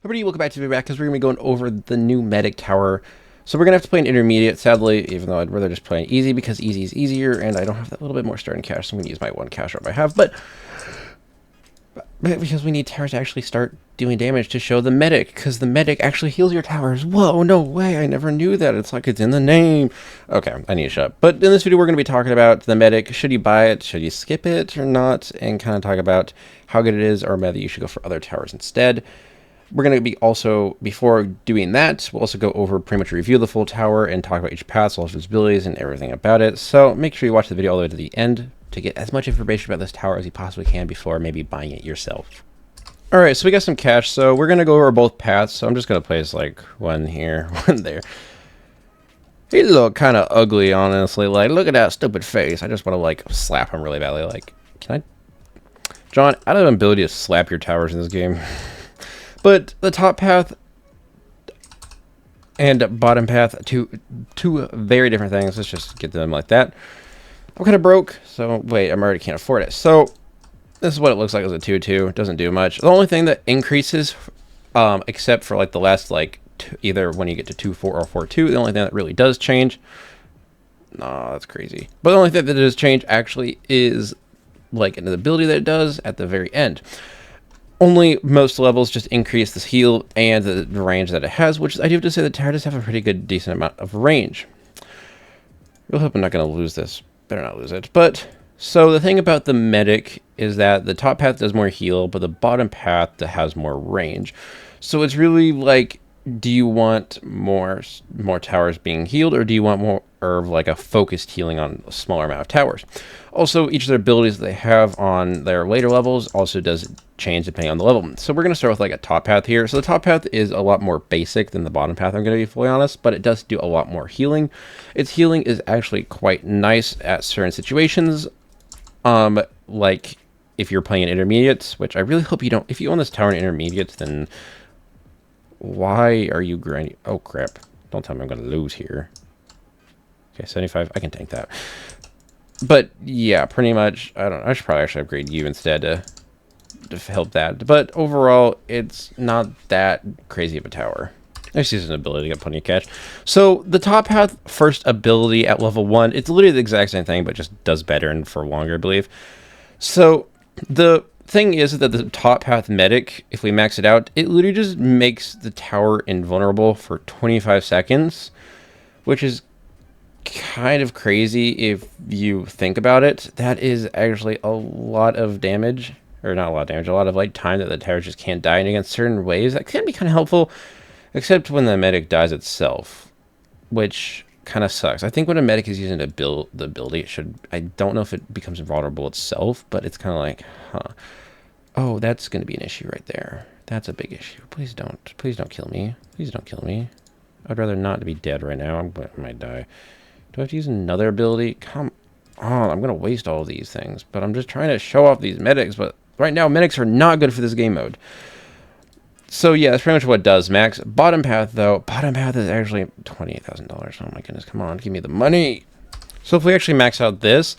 Everybody, welcome back to me back because we're going to be going over the new medic tower. So we're going to have to play an intermediate, sadly, even though I'd rather just play an easy because easy is easier and I don't have that little bit more starting cash, so I'm going to use my one cash drop I have. But because we need towers to actually start doing damage to show the medic, because the medic actually heals your towers. Whoa, no way, I never knew that. It's like it's in the name. Okay, I need to shut up. But in this video, we're going to be talking about the medic. Should you buy it? Should you skip it or not? And kind of talk about how good it is or whether you should go for other towers instead. We're going to be also, before doing that, we'll also go over pretty much review the full tower and talk about each path, all of its abilities and everything about it. So make sure you watch the video all the way to the end to get as much information about this tower as you possibly can before maybe buying it yourself. Alright, so we got some cash, so we're going to go over both paths. So I'm just going to place like one here, one there. He look kind of ugly, honestly. Like, look at that stupid face. I just want to like slap him really badly. Like, can I? John, I don't have an ability to slap your towers in this game. But the top path and bottom path, two very different things. Let's just get them like that. I'm kind of broke, so wait, I already can't afford it. So this is what it looks like as a 2-2. It doesn't do much. The only thing that increases, except for like the last like either when you get to 2-4 or 4-2, the only thing that really does change. No, that's crazy. But the only thing that does change actually is like an ability that it does at the very end. Only most levels just increase this heal and the range that it has, which I do have to say the tower does have a pretty good, decent amount of range. Really hope I'm not going to lose this. Better not lose it. But, so the thing about the medic is that the top path does more heal, but the bottom path has more range. So it's really like, do you want more towers being healed, or do you want more of like a focused healing on a smaller amount of towers? Also, each of their abilities that they have on their later levels also does change depending on the level. So we're going to start with like a top path here. So the top path is a lot more basic than the bottom path, I'm going to be fully honest, but it does do a lot more healing. Its healing is actually quite nice at certain situations. Like if you're playing an intermediate, which I really hope you don't. If you own this tower in intermediate, then why are you grinding? Oh crap. Don't tell me I'm going to lose here. Okay, 75. I can tank that. But yeah, pretty much, I don't know. I should probably actually upgrade you instead to help that. But overall, it's not that crazy of a tower. I just use an ability to get plenty of cash. So the top path first ability at level 1, it's literally the exact same thing, but just does better and for longer, I believe. So the thing is that the top path medic, if we max it out, it literally just makes the tower invulnerable for 25 seconds, which is kind of crazy if you think about it. That is actually a lot of damage, or not a lot of damage, a lot of like time that the tower just can't die in against certain waves. That can be kind of helpful, except when the medic dies itself, which kind of sucks. I think when a medic is using the ability, it should, I don't know if it becomes invulnerable itself, but it's kind of like, huh. Oh, that's going to be an issue right there. That's a big issue. Please don't kill me. Please don't kill me. I'd rather not be dead right now. I might die. Do I have to use another ability? Come on, I'm going to waste all of these things. But I'm just trying to show off these medics. But right now, medics are not good for this game mode. So yeah, that's pretty much what it does, max. Bottom path, though. Bottom path is actually $28,000. Oh my goodness, come on, give me the money. So if we actually max out this,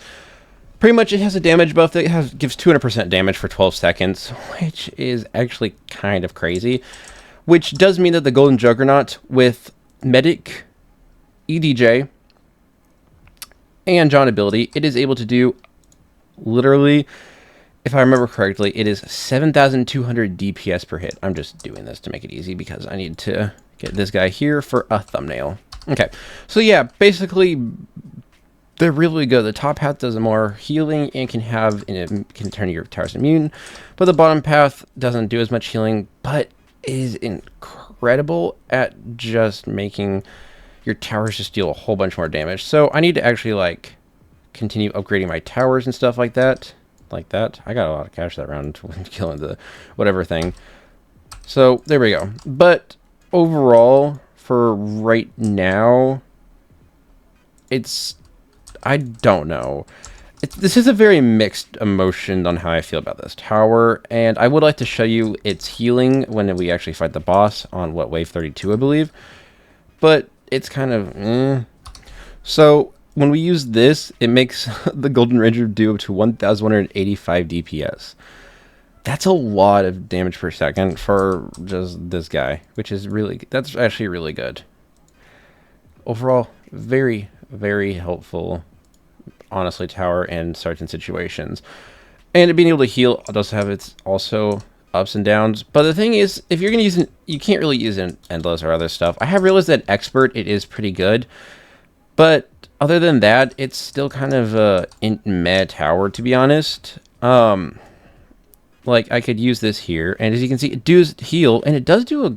pretty much it has a damage buff that gives 200% damage for 12 seconds, which is actually kind of crazy. Which does mean that the Golden Juggernaut with Medic, EDJ, and John ability, it is able to do literally, if I remember correctly, it is 7,200 DPS per hit. I'm just doing this to make it easy because I need to get this guy here for a thumbnail. Okay, so yeah, basically they're really good. The top path does more healing and can turn your towers immune, but the bottom path doesn't do as much healing, but is incredible at just making your towers just deal a whole bunch more damage. So I need to actually like continue upgrading my towers and stuff like that. I got a lot of cash that round when killing the whatever thing. So there we go. But overall, for right now, I don't know. This is a very mixed emotion on how I feel about this tower, and I would like to show you its healing when we actually fight the boss on wave 32, I believe. But it's kind of So when we use this, it makes the Golden Ranger do up to 1,185 DPS. That's a lot of damage per second for just this guy, which is that's actually really good. Overall, very, very helpful, honestly, tower in certain situations. And it being able to heal does have its also ups and downs. But the thing is, if you're going to use it, you can't really use an endless or other stuff. I have realized that expert, it is pretty good. But other than that, it's still kind of a meh tower, to be honest. Like, I could use this here. And as you can see, it does heal. And it does do a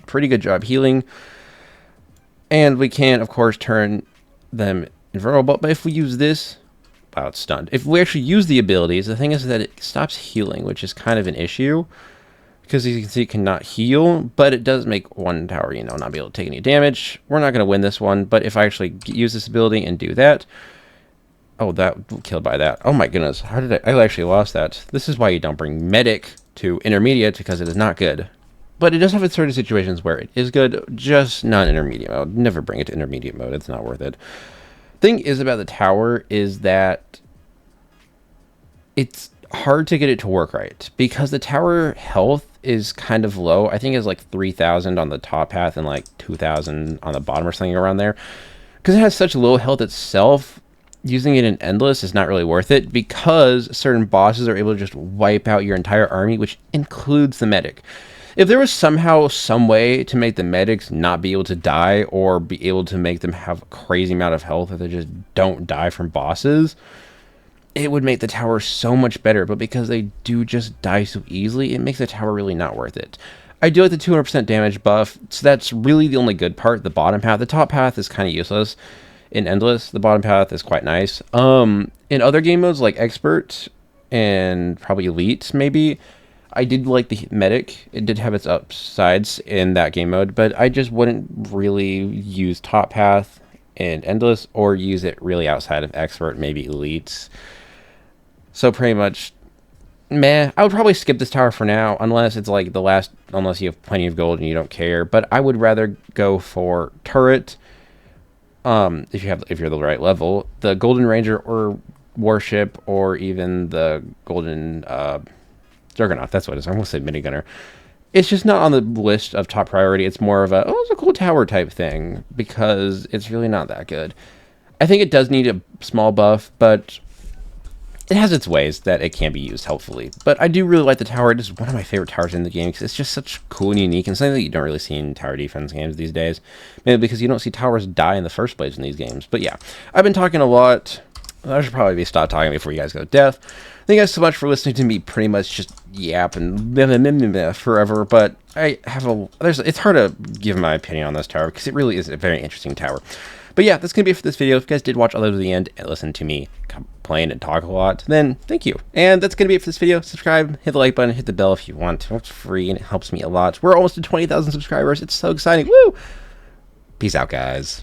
pretty good job healing. And we can, of course, turn them invulnerable. But if we use this... Wow, it's stunned. If we actually use the abilities, the thing is that it stops healing, which is kind of an issue. Because as you can see, it cannot heal, but it does make one tower, you know, not be able to take any damage. We're not going to win this one, but if I actually use this ability and do that... Oh, that killed by that. Oh my goodness, how did I actually lost that. This is why you don't bring Medic to Intermediate, because it is not good. But it does have certain situations where it is good, just not Intermediate mode. Never bring it to Intermediate mode, it's not worth it. Thing is about the tower is that it's hard to get it to work right because the tower health is kind of low. I think it's like 3,000 on the top path and like 2,000 on the bottom or something around there. Because it has such low health itself, using it in endless is not really worth it because certain bosses are able to just wipe out your entire army, which includes the medic. If there was somehow some way to make the medics not be able to die or be able to make them have a crazy amount of health that they just don't die from bosses, it would make the tower so much better. But because they do just die so easily, it makes the tower really not worth it. I do like the 200% damage buff, so that's really the only good part, the bottom path. The top path is kind of useless in Endless. The bottom path is quite nice. In other game modes like Expert and probably Elite, maybe, I did like the medic. It did have its upsides in that game mode, but I just wouldn't really use top path in Endless or use it really outside of Expert, maybe Elites. So pretty much, meh. I would probably skip this tower for now, unless it's like the last, unless you have plenty of gold and you don't care. But I would rather go for turret, if you're the right level, the Golden Ranger or Warship, or even the Golden Juggernaut, that's what it is. I almost said minigunner. It's just not on the list of top priority. It's more of a, oh, it's a cool tower type thing, because it's really not that good. I think it does need a small buff, but it has its ways that it can be used helpfully. But I do really like the tower. It is one of my favorite towers in the game, because it's just such cool and unique, and something that you don't really see in tower defense games these days. Maybe because you don't see towers die in the first place in these games. But yeah, I've been talking a lot. I should probably stop talking before you guys go to death. Thank you guys so much for listening to me pretty much just yap and forever, but it's hard to give my opinion on this tower because it really is a very interesting tower. But yeah, that's going to be it for this video. If you guys did watch all the way to the end and listen to me complain and talk a lot, then thank you. And that's going to be it for this video. Subscribe, hit the like button, hit the bell if you want. It's free and it helps me a lot. We're almost to 20,000 subscribers. It's so exciting. Woo! Peace out, guys.